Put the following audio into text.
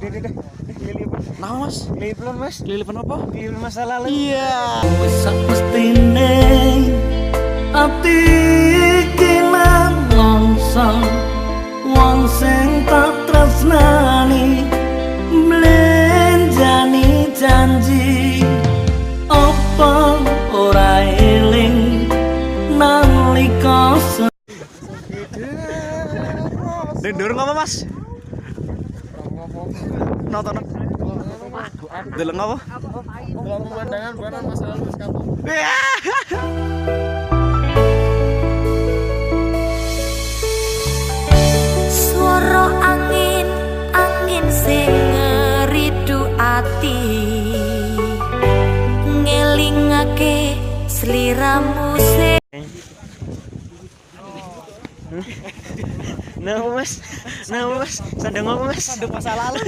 Udah. Nah mas, Kelilipan mas. kelilipan apa? Kelilipan masa lalu. Iya. Wis mestine ati iki nangsa wong sing tak tresnani mlenjani janji apa ora eling nalika Dendur ngapa mas? Nonton. Deleng apa? Kalau pemandangan bukan masa lalu kapok. Swara angin, angin sing ngeridu ati ngelingake sliramu sing Nah mas, sandang apa mas? Sandung masa lalu.